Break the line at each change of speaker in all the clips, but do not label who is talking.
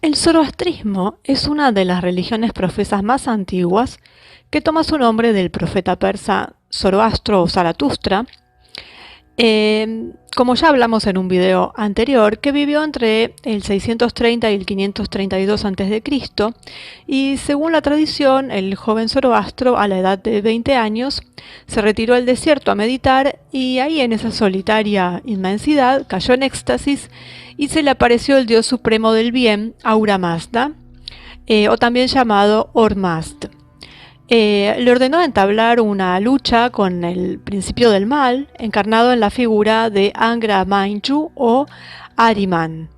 El zoroastrismo es una de las religiones profesas más antiguas que toma su nombre del profeta persa Zoroastro o Zaratustra, como ya hablamos en un video anterior, que vivió entre el 630 y el 532 a.C. y según la tradición, el joven Zoroastro a la edad de 20 años se retiró al desierto a meditar y ahí en esa solitaria inmensidad cayó en éxtasis y se le apareció el dios supremo del bien, Ahura Mazda, o también llamado Ormazd. Le ordenó entablar una lucha con el principio del mal, encarnado en la figura de Angra Mainchu o Ahriman.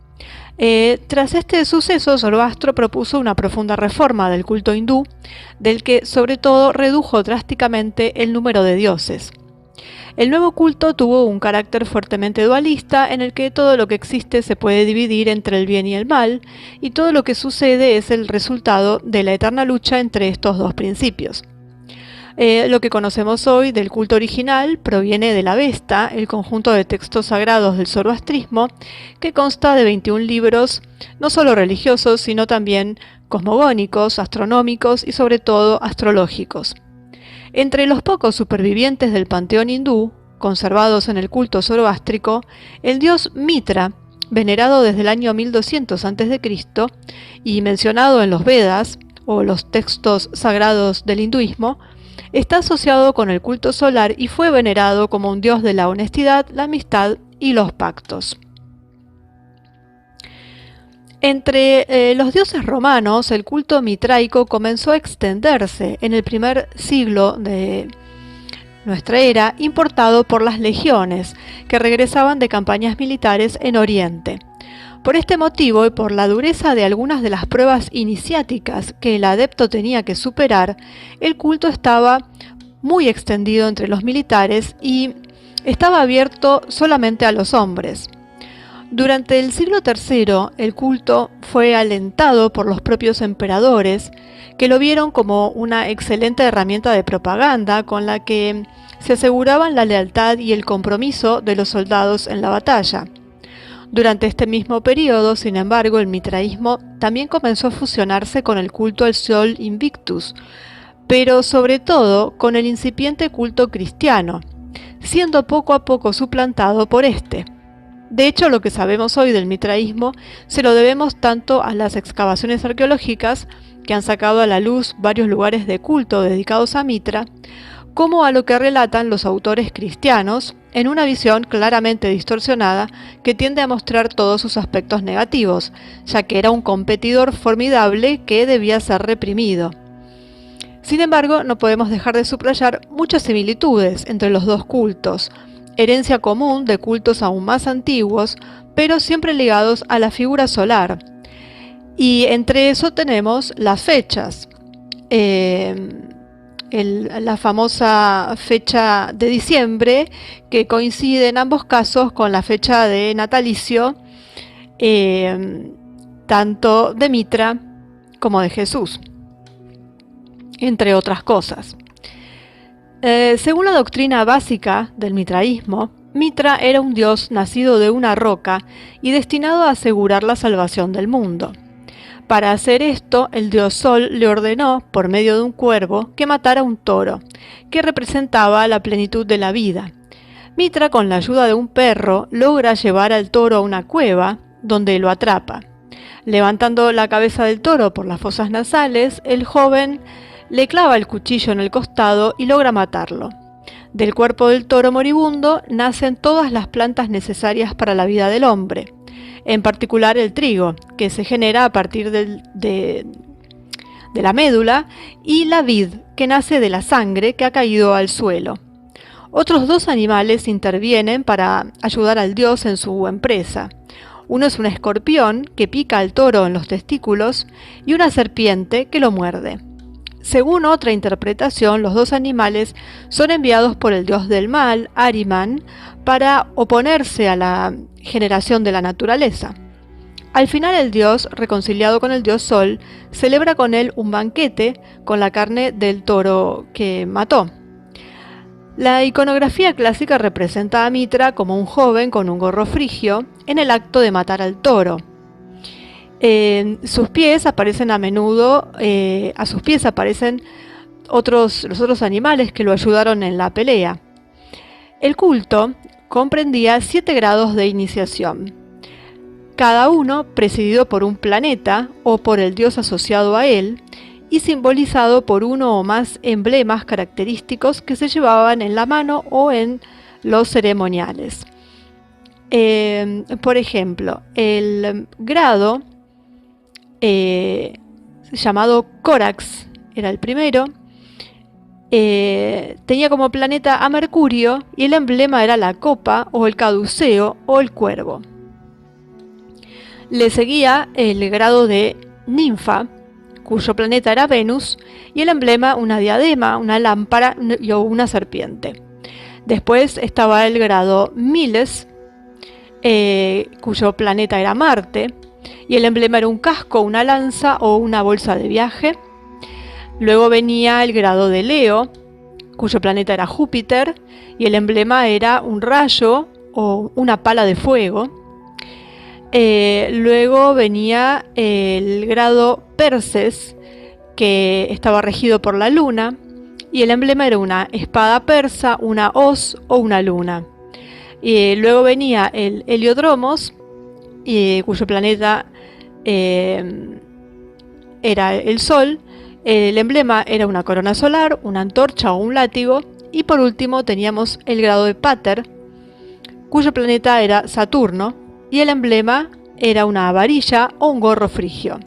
Tras este suceso, Zoroastro propuso una profunda reforma del culto hindú, del que sobre todo redujo drásticamente el número de dioses. El nuevo culto tuvo un carácter fuertemente dualista en el que todo lo que existe se puede dividir entre el bien y el mal, y todo lo que sucede es el resultado de la eterna lucha entre estos dos principios. Lo que conocemos hoy del culto original proviene de la Avesta, el conjunto de textos sagrados del zoroastrismo, que consta de 21 libros, no solo religiosos, sino también cosmogónicos, astronómicos y sobre todo astrológicos. Entre los pocos supervivientes del panteón hindú, conservados en el culto zoroástrico, el dios Mitra, venerado desde el año 1200 a.C. y mencionado en los Vedas, o los textos sagrados del hinduismo, está asociado con el culto solar y fue venerado como un dios de la honestidad, la amistad y los pactos. Entre los dioses romanos, el culto mitraico comenzó a extenderse en el primer siglo de nuestra era, importado por las legiones que regresaban de campañas militares en Oriente. Por este motivo y por la dureza de algunas de las pruebas iniciáticas que el adepto tenía que superar, el culto estaba muy extendido entre los militares y estaba abierto solamente a los hombres. Durante el siglo III, el culto fue alentado por los propios emperadores, que lo vieron como una excelente herramienta de propaganda con la que se aseguraban la lealtad y el compromiso de los soldados en la batalla. Durante este mismo periodo, sin embargo, el mitraísmo también comenzó a fusionarse con el culto al Sol Invictus, pero sobre todo con el incipiente culto cristiano, siendo poco a poco suplantado por este. De hecho, lo que sabemos hoy del mitraísmo se lo debemos tanto a las excavaciones arqueológicas que han sacado a la luz varios lugares de culto dedicados a Mitra, como a lo que relatan los autores cristianos en una visión claramente distorsionada que tiende a mostrar todos sus aspectos negativos, ya que era un competidor formidable que debía ser reprimido. Sin embargo, no podemos dejar de subrayar muchas similitudes entre los dos cultos, herencia común de cultos aún más antiguos, pero siempre ligados a la figura solar. Y entre eso tenemos las fechas. La famosa fecha de diciembre, que coincide en ambos casos con la fecha de natalicio, tanto de Mitra como de Jesús, entre otras cosas. Según la doctrina básica del mitraísmo, Mitra era un dios nacido de una roca y destinado a asegurar la salvación del mundo. Para hacer esto, el dios Sol le ordenó, por medio de un cuervo, que matara un toro, que representaba la plenitud de la vida. Mitra, con la ayuda de un perro, logra llevar al toro a una cueva, donde lo atrapa. Levantando la cabeza del toro por las fosas nasales, el joven le clava el cuchillo en el costado y logra matarlo. Del cuerpo del toro moribundo nacen todas las plantas necesarias para la vida del hombre, en particular el trigo, que se genera a partir de la médula, y la vid, que nace de la sangre que ha caído al suelo. Otros dos animales intervienen para ayudar al dios en su empresa. Uno es un escorpión que pica al toro en los testículos y una serpiente que lo muerde. Según otra interpretación, los dos animales son enviados por el dios del mal, Ahriman, para oponerse a la generación de la naturaleza. Al final el dios, reconciliado con el dios Sol, celebra con él un banquete con la carne del toro que mató. La iconografía clásica representa a Mitra como un joven con un gorro frigio en el acto de matar al toro. Sus pies aparecen a menudo, a sus pies aparecen los otros animales que lo ayudaron en la pelea. El culto comprendía 7 grados de iniciación, cada uno presidido por un planeta o por el dios asociado a él y simbolizado por uno o más emblemas característicos que se llevaban en la mano o en los ceremoniales. Por ejemplo, el grado llamado Corax era el primero. Tenía como planeta a Mercurio y el emblema era la copa o el caduceo o el cuervo. Le seguía el grado de Ninfa, cuyo planeta era Venus, y el emblema una diadema, una lámpara o una serpiente. Después estaba el grado Miles, cuyo planeta era Marte, y el emblema era un casco, una lanza o una bolsa de viaje. Luego venía el grado de Leo, cuyo planeta era Júpiter, y el emblema era un rayo o una pala de fuego. Luego venía el grado Perses, que estaba regido por la luna, y el emblema era una espada persa, una hoz o una luna. Luego venía el Heliodromos, cuyo planeta era el Sol. El emblema era una corona solar, una antorcha o un látigo. Y por último teníamos el grado de Pater, cuyo planeta era Saturno, y el emblema era una varilla o un gorro frigio.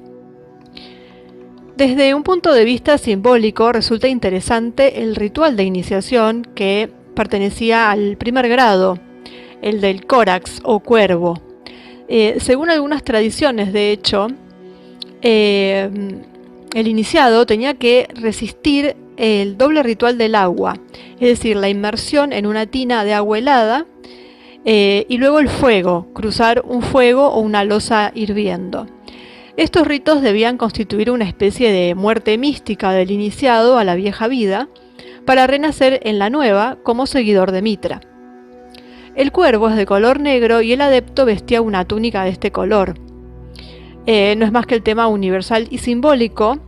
Desde un punto de vista simbólico resulta interesante el ritual de iniciación que pertenecía al primer grado, el del Corax o cuervo. Según algunas tradiciones, de hecho, el iniciado tenía que resistir el doble ritual del agua, es decir, la inmersión en una tina de agua helada y luego el fuego, cruzar un fuego o una losa hirviendo. Estos ritos debían constituir una especie de muerte mística del iniciado a la vieja vida para renacer en la nueva como seguidor de Mitra. El cuervo es de color negro y el adepto vestía una túnica de este color. No es más que el tema universal y simbólico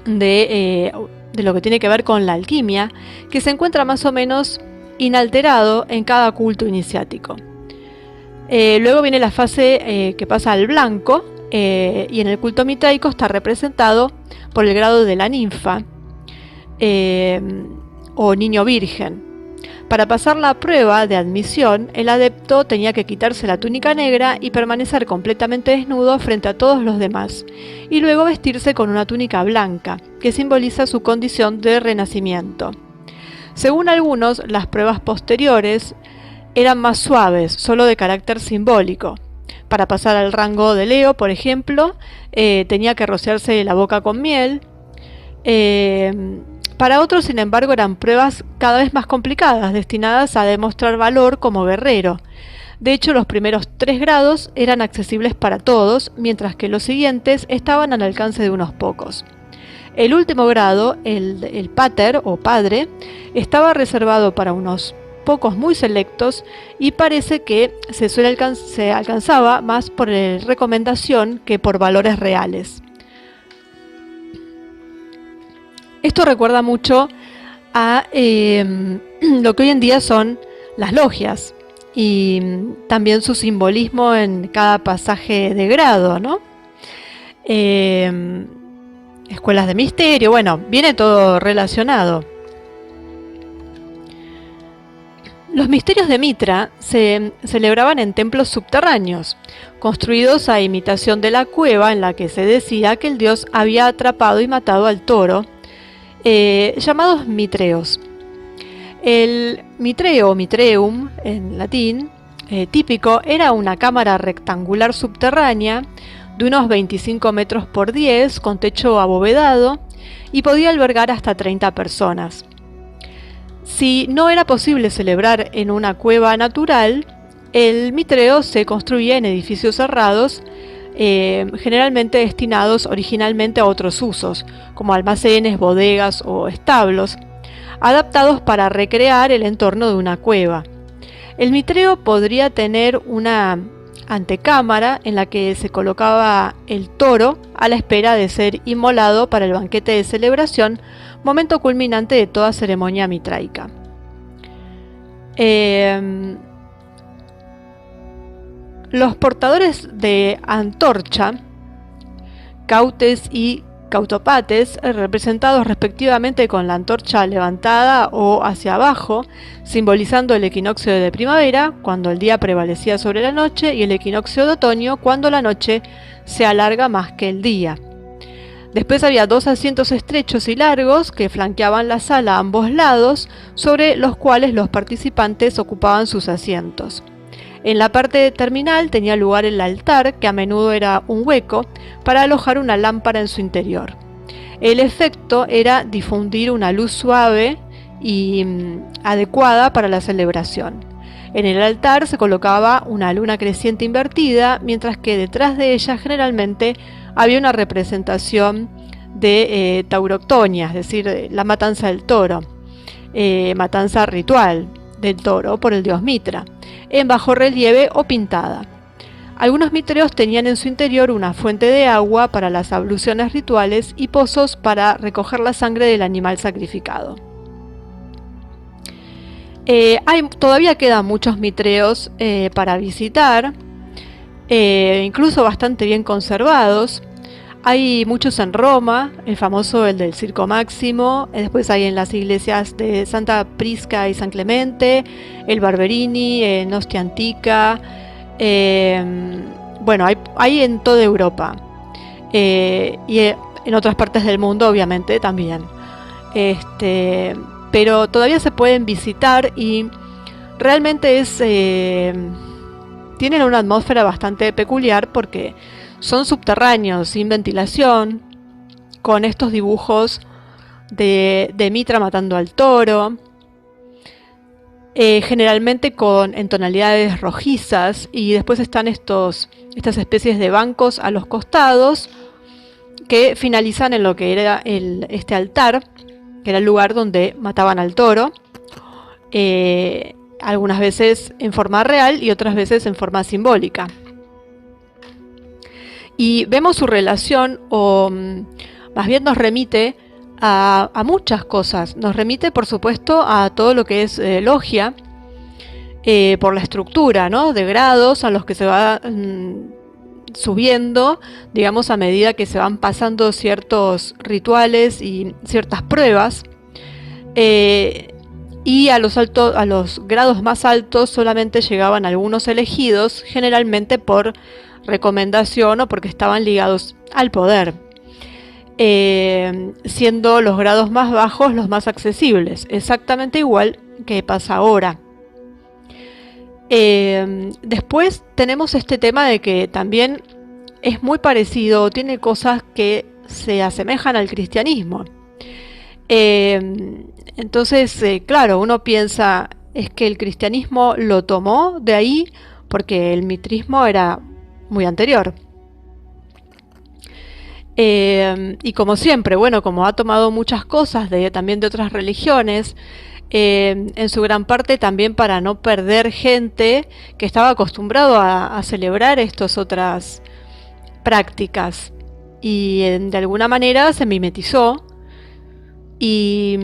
de lo que tiene que ver con la alquimia, que se encuentra más o menos inalterado en cada culto iniciático. Luego viene la fase que pasa al blanco, y en el culto mitraico está representado por el grado de la ninfa o niño virgen. Para pasar la prueba de admisión, el adepto tenía que quitarse la túnica negra y permanecer completamente desnudo frente a todos los demás, y luego vestirse con una túnica blanca, que simboliza su condición de renacimiento. Según algunos, las pruebas posteriores eran más suaves, solo de carácter simbólico. Para pasar al rango de Leo, por ejemplo, tenía que rociarse la boca con miel. Para otros, sin embargo, eran pruebas cada vez más complicadas, destinadas a demostrar valor como guerrero. De hecho, los primeros 3 grados eran accesibles para todos, mientras que los siguientes estaban al alcance de unos pocos. El último grado, el pater o padre, estaba reservado para unos pocos muy selectos y parece que se alcanzaba más por recomendación que por valores reales. Esto recuerda mucho a lo que hoy en día son las logias y también su simbolismo en cada pasaje de grado, ¿no? Escuelas de misterio, bueno, viene todo relacionado. Los misterios de Mitra se celebraban en templos subterráneos, construidos a imitación de la cueva en la que se decía que el dios había atrapado y matado al toro, llamados mitreos. El mitreo o mitreum en latín típico era una cámara rectangular subterránea de unos 25 metros por 10 con techo abovedado y podía albergar hasta 30 personas. Si no era posible celebrar en una cueva natural, el mitreo se construía en edificios cerrados, generalmente destinados originalmente a otros usos, como almacenes, bodegas o establos, adaptados para recrear el entorno de una cueva. El mitreo podría tener una antecámara en la que se colocaba el toro a la espera de ser inmolado para el banquete de celebración, momento culminante de toda ceremonia mitraica. Los portadores de antorcha, cautes y cautopates, representados respectivamente con la antorcha levantada o hacia abajo, simbolizando el equinoccio de primavera, cuando el día prevalecía sobre la noche, y el equinoccio de otoño, cuando la noche se alarga más que el día. Después había dos asientos estrechos y largos que flanqueaban la sala a ambos lados, sobre los cuales los participantes ocupaban sus asientos. En la parte terminal tenía lugar el altar, que a menudo era un hueco, para alojar una lámpara en su interior. El efecto era difundir una luz suave y adecuada para la celebración. En el altar se colocaba una luna creciente invertida, mientras que detrás de ella generalmente había una representación de tauroctonia, es decir, la matanza del toro, matanza ritual del toro por el dios Mitra, en bajo relieve o pintada. Algunos mitreos tenían en su interior una fuente de agua para las abluciones rituales y pozos para recoger la sangre del animal sacrificado. Todavía quedan muchos mitreos para visitar, incluso bastante bien conservados. Hay muchos en Roma, el famoso, el del Circo Máximo. Después hay en las iglesias de Santa Prisca y San Clemente, el Barberini, en Ostia Antica. Bueno, hay en toda Europa y en otras partes del mundo, obviamente, también. Pero todavía se pueden visitar y realmente tienen una atmósfera bastante peculiar porque son subterráneos, sin ventilación, con estos dibujos de Mitra matando al toro, generalmente en tonalidades rojizas, y después están estas especies de bancos a los costados que finalizan en lo que era este altar, que era el lugar donde mataban al toro, algunas veces en forma real y otras veces en forma simbólica. Y vemos su relación, o más bien nos remite a muchas cosas. Nos remite, por supuesto, a todo lo que es logia, por la estructura, ¿no?, de grados a los que se va subiendo, digamos, a medida que se van pasando ciertos rituales y ciertas pruebas. Y a los grados más altos solamente llegaban algunos elegidos, generalmente por recomendación o porque estaban ligados al poder, siendo los grados más bajos los más accesibles, exactamente igual que pasa ahora. Después tenemos este tema de que también es muy parecido, tiene cosas que se asemejan al cristianismo. Entonces, claro, uno piensa, es que el cristianismo lo tomó de ahí porque el mitrismo era muy anterior. Y como siempre, bueno, como ha tomado muchas cosas también de otras religiones, en su gran parte también para no perder gente que estaba acostumbrado a celebrar estas otras prácticas, y de alguna manera se mimetizó. Y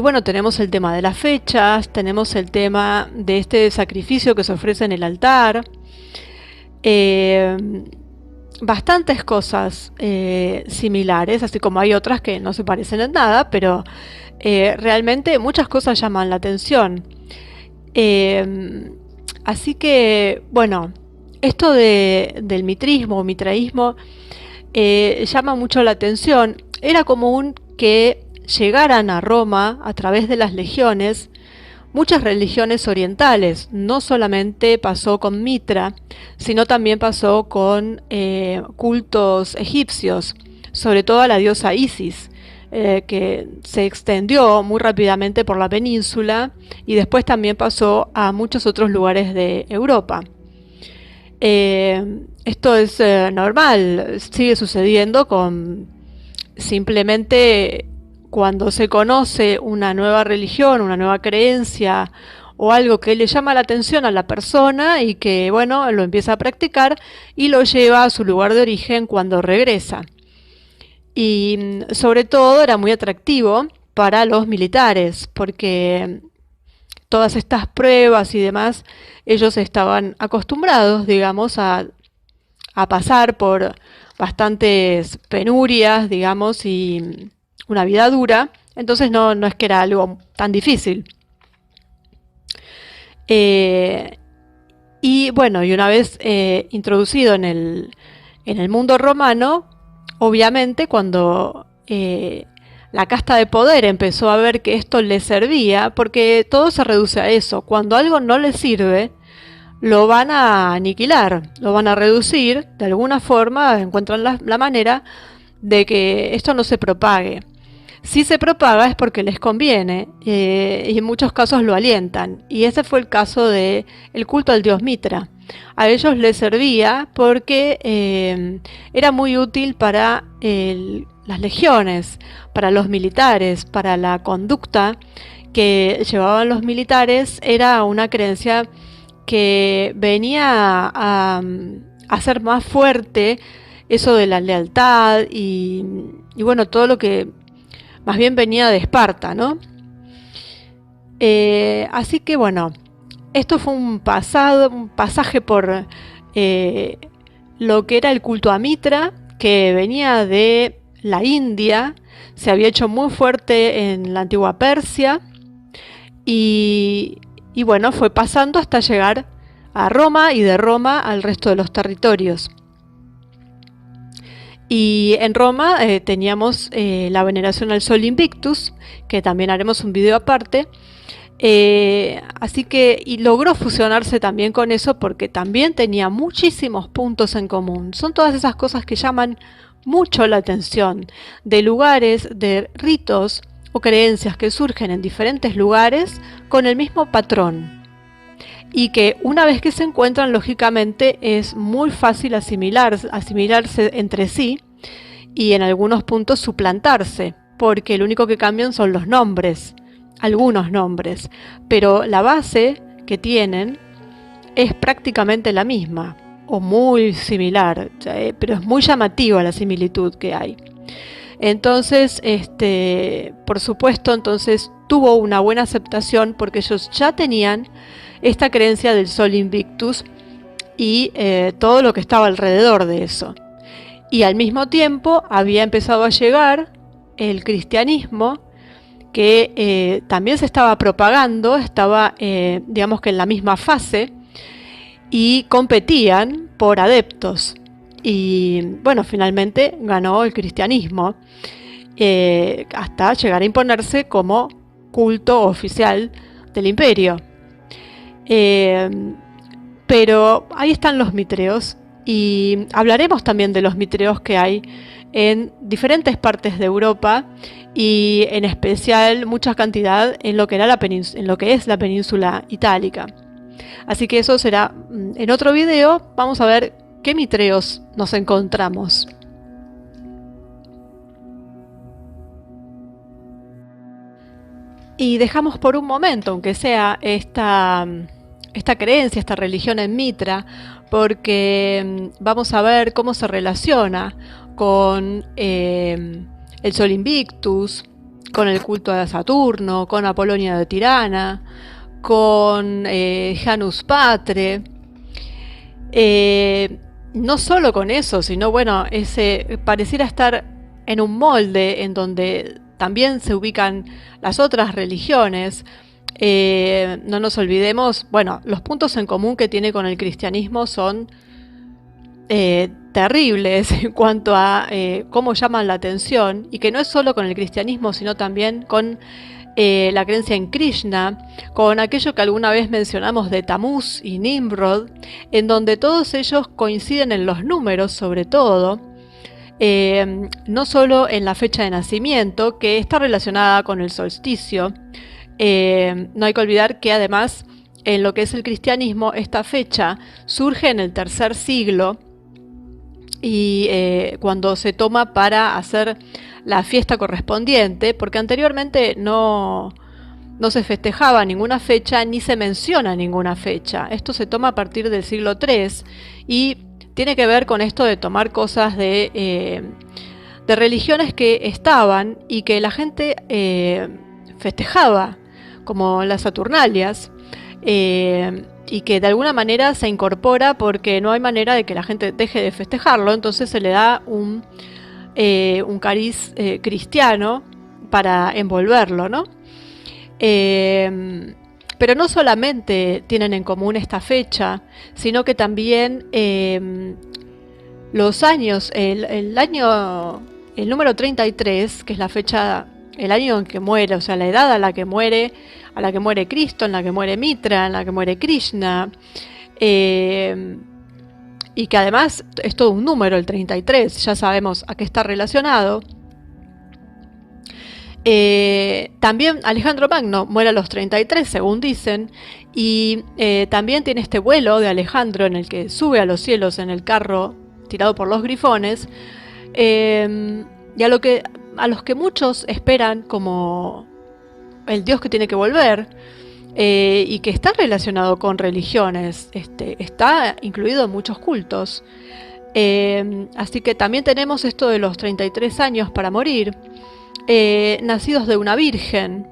bueno, tenemos el tema de las fechas, tenemos el tema de este sacrificio que se ofrece en el altar, bastantes cosas similares, así como hay otras que no se parecen en nada, pero realmente muchas cosas llaman la atención. Así que, bueno, esto del mitrismo o mitraísmo llama mucho la atención. Era común que llegaran a Roma a través de las legiones muchas religiones orientales. No solamente pasó con Mitra, sino también pasó con cultos egipcios, sobre todo a la diosa Isis, que se extendió muy rápidamente por la península y después también pasó a muchos otros lugares de Europa. Esto es normal, sigue sucediendo simplemente cuando se conoce una nueva religión, una nueva creencia o algo que le llama la atención a la persona y que, bueno, lo empieza a practicar y lo lleva a su lugar de origen cuando regresa. Y sobre todo era muy atractivo para los militares, porque todas estas pruebas y demás, ellos estaban acostumbrados, digamos, a pasar por bastantes penurias, digamos, y una vida dura, entonces no es que era algo tan difícil. Eh, y bueno, y una vez introducido en el mundo romano, obviamente cuando la casta de poder empezó a ver que esto le servía, porque todo se reduce a eso, cuando algo no le sirve, lo van a aniquilar, lo van a reducir, de alguna forma encuentran la manera de que esto no se propague. Si se propaga es porque les conviene y en muchos casos lo alientan. Y ese fue el caso del culto al dios Mitra. A ellos les servía porque era muy útil para las legiones, para los militares, para la conducta que llevaban los militares. Era una creencia que venía a hacer más fuerte eso de la lealtad y bueno, todo lo que más bien venía de Esparta, ¿no? Así que bueno, esto fue un pasaje por lo que era el culto a Mitra, que venía de la India, se había hecho muy fuerte en la antigua Persia y bueno, fue pasando hasta llegar a Roma y de Roma al resto de los territorios. Y en Roma teníamos la veneración al Sol Invictus, que también haremos un video aparte. Así que, y logró fusionarse también con eso porque también tenía muchísimos puntos en común. Son todas esas cosas que llaman mucho la atención, de lugares, de ritos o creencias que surgen en diferentes lugares con el mismo patrón. Y que una vez que se encuentran, lógicamente es muy fácil asimilarse entre sí y en algunos puntos suplantarse, porque lo único que cambian son los nombres, algunos nombres, pero la base que tienen es prácticamente la misma o muy similar, pero es muy llamativa la similitud que hay. Entonces, por supuesto, entonces tuvo una buena aceptación porque ellos ya tenían esta creencia del Sol Invictus y todo lo que estaba alrededor de eso. Y al mismo tiempo había empezado a llegar el cristianismo, que también se estaba propagando, estaba digamos que en la misma fase, y competían por adeptos. Y bueno, finalmente ganó el cristianismo, hasta llegar a imponerse como culto oficial del imperio. Pero ahí están los mitreos y hablaremos también de los mitreos que hay en diferentes partes de Europa y en especial mucha cantidad en lo que era en lo que es la península itálica. Así que eso será en otro video. Vamos a ver qué mitreos nos encontramos. Y dejamos por un momento, aunque sea esta creencia, esta religión en Mitra, porque vamos a ver cómo se relaciona con el Sol Invictus, con el culto a Saturno, con Apolonia de Tirana, con Janus Patre. No solo con eso, sino bueno, pareciera estar en un molde en donde también se ubican las otras religiones. No nos olvidemos, bueno, los puntos en común que tiene con el cristianismo son terribles en cuanto a cómo llaman la atención, y que no es solo con el cristianismo, sino también con la creencia en Krishna, con aquello que alguna vez mencionamos de Tamuz y Nimrod, en donde todos ellos coinciden en los números, sobre todo, no solo en la fecha de nacimiento, que está relacionada con el solsticio. No hay que olvidar que además en lo que es el cristianismo, esta fecha surge en el tercer siglo y cuando se toma para hacer la fiesta correspondiente, porque anteriormente no no se festejaba ninguna fecha ni se menciona ninguna fecha. Esto se toma a partir del siglo III y tiene que ver con esto de tomar cosas de religiones que estaban y que la gente festejaba, como las Saturnalias, y que de alguna manera se incorpora porque no hay manera de que la gente deje de festejarlo, entonces se le da un cariz cristiano para envolverlo, ¿no? Pero no solamente tienen en común esta fecha, sino que también los años, el número 33, que es la fecha, el año en que muere, o sea, la edad a la que muere Cristo, en la que muere Mitra, en la que muere Krishna, y que además es todo un número, el 33, ya sabemos a qué está relacionado. También Alejandro Magno muere a los 33, según dicen, y también tiene este vuelo de Alejandro en el que sube a los cielos en el carro tirado por los grifones, y a los que muchos esperan como el Dios que tiene que volver, y que está relacionado con religiones, está incluido en muchos cultos. Así que también tenemos esto de los 33 años para morir, nacidos de una virgen.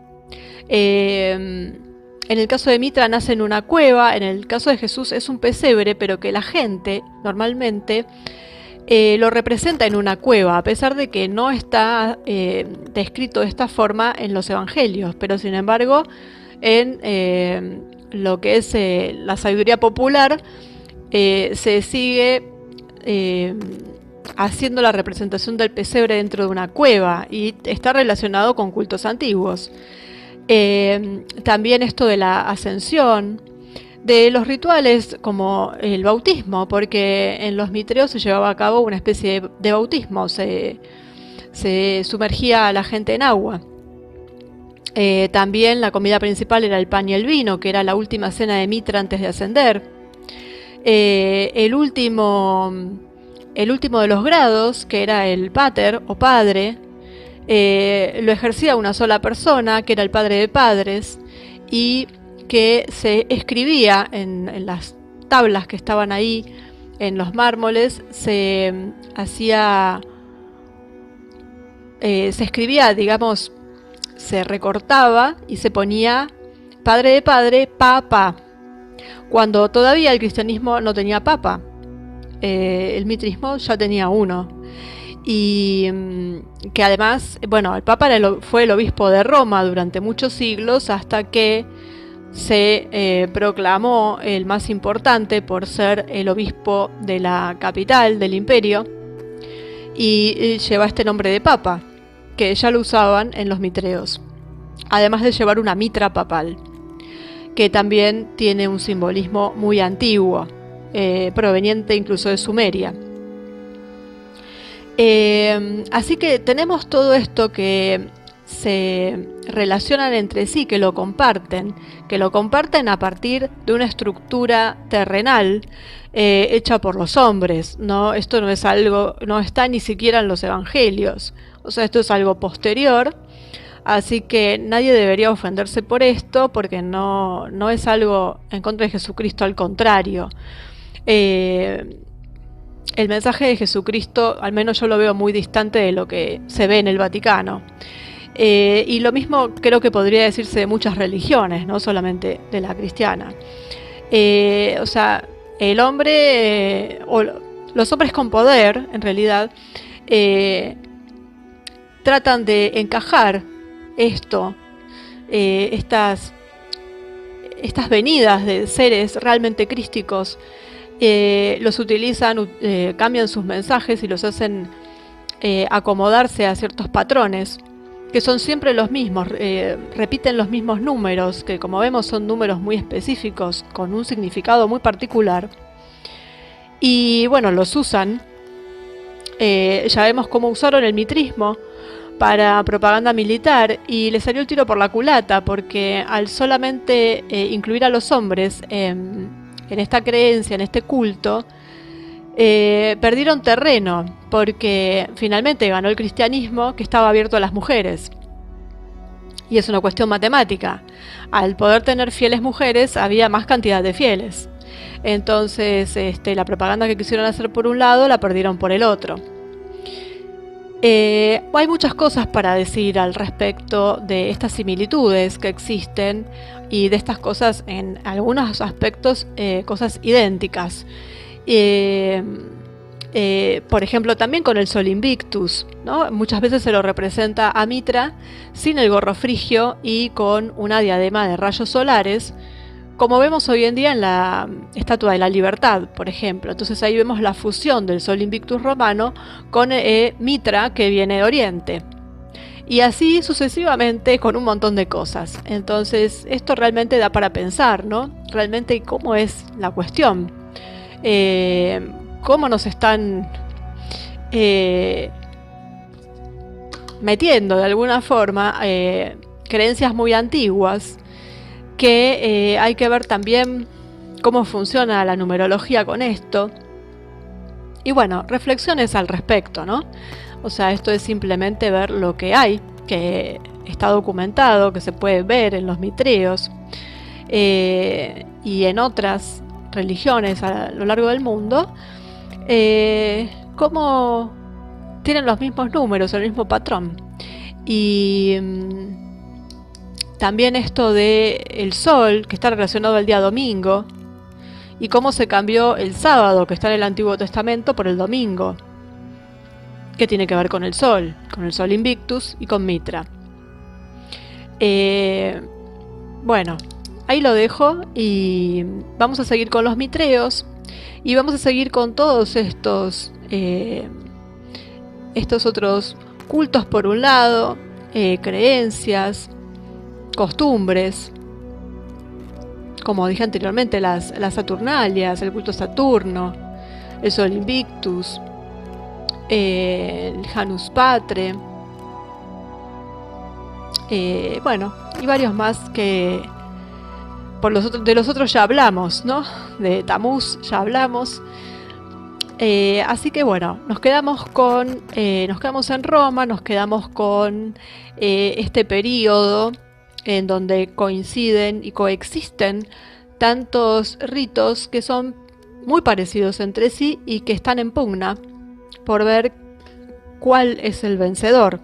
En el caso de Mitra nace en una cueva, en el caso de Jesús es un pesebre, pero que la gente normalmente lo representa en una cueva, a pesar de que no está descrito de esta forma en los evangelios, pero sin embargo en lo que es la sabiduría popular se sigue haciendo la representación del pesebre dentro de una cueva y está relacionado con cultos antiguos. También esto de la ascensión, de los rituales como el bautismo, porque en los mitreos se llevaba a cabo una especie de bautismo, se sumergía a la gente en agua. También la comida principal era el pan y el vino, que era la última cena de Mitra antes de ascender. El último de los grados, que era el pater o padre, lo ejercía una sola persona, que era el padre de padres, y que se escribía en las tablas que estaban ahí, en los mármoles, se escribía, digamos, se recortaba y se ponía padre de padre, papa, cuando todavía el cristianismo no tenía papa. El mitrismo ya tenía uno. Y que además, bueno, el papa fue el obispo de Roma durante muchos siglos, hasta que se proclamó el más importante por ser el obispo de la capital del imperio, y lleva este nombre de papa, que ya lo usaban en los mitreos, además de llevar una mitra papal, que también tiene un simbolismo muy antiguo, proveniente incluso de Sumeria. Así que tenemos todo esto que se relacionan entre sí, que lo comparten a partir de una estructura terrenal hecha por los hombres, ¿no? Esto no está ni siquiera en los evangelios, o sea, esto es algo posterior, así que nadie debería ofenderse por esto, porque no es algo en contra de Jesucristo, al contrario. El mensaje de Jesucristo, al menos yo lo veo muy distante de lo que se ve en el Vaticano. Y lo mismo creo que podría decirse de muchas religiones, no solamente de la cristiana. O sea, el hombre, o los hombres con poder, en realidad, tratan de encajar estas venidas de seres realmente crísticos, los utilizan, cambian sus mensajes y los hacen acomodarse a ciertos patrones, que son siempre los mismos, repiten los mismos números, que como vemos son números muy específicos, con un significado muy particular, y bueno, los usan. Ya vemos cómo usaron el mitrismo para propaganda militar, y le salió el tiro por la culata, porque al solamente incluir a los hombres en esta creencia, en este culto, perdieron terreno, porque finalmente ganó el cristianismo, que estaba abierto a las mujeres. Y es una cuestión matemática. Al poder tener fieles mujeres, había más cantidad de fieles. Entonces, la propaganda que quisieron hacer por un lado, la perdieron por el otro. Hay muchas cosas para decir al respecto de estas similitudes que existen y de estas cosas, en algunos aspectos, cosas idénticas. Por ejemplo, también con el Sol Invictus, ¿no? Muchas veces se lo representa a Mitra sin el gorro frigio y con una diadema de rayos solares, como vemos hoy en día en la Estatua de la Libertad, por ejemplo. Entonces ahí vemos la fusión del Sol Invictus romano con Mitra, que viene de Oriente. Y así sucesivamente con un montón de cosas. Entonces esto realmente da para pensar, ¿no? Realmente cómo es la cuestión. Cómo nos están metiendo de alguna forma creencias muy antiguas, que hay que ver también cómo funciona la numerología con esto. Y bueno, reflexiones al respecto, ¿no? O sea, esto es simplemente ver lo que hay, que está documentado, que se puede ver en los mitreos y en otras religiones a lo largo del mundo, cómo tienen los mismos números, el mismo patrón. Y también esto de el sol, que está relacionado al día domingo, y cómo se cambió el sábado, que está en el Antiguo Testamento, por el domingo, que tiene que ver con el Sol Invictus y con Mitra. Bueno, ahí lo dejo y vamos a seguir con los mitreos y vamos a seguir con todos estos otros cultos por un lado, creencias, costumbres, como dije anteriormente, las Saturnalias, el culto a Saturno, el Sol Invictus, el Janus Patre, bueno, y varios más que de los otros ya hablamos, ¿no? De Tamuz ya hablamos. Así que bueno, nos quedamos en Roma, nos quedamos con este periodo en donde coinciden y coexisten tantos ritos que son muy parecidos entre sí y que están en pugna por ver cuál es el vencedor.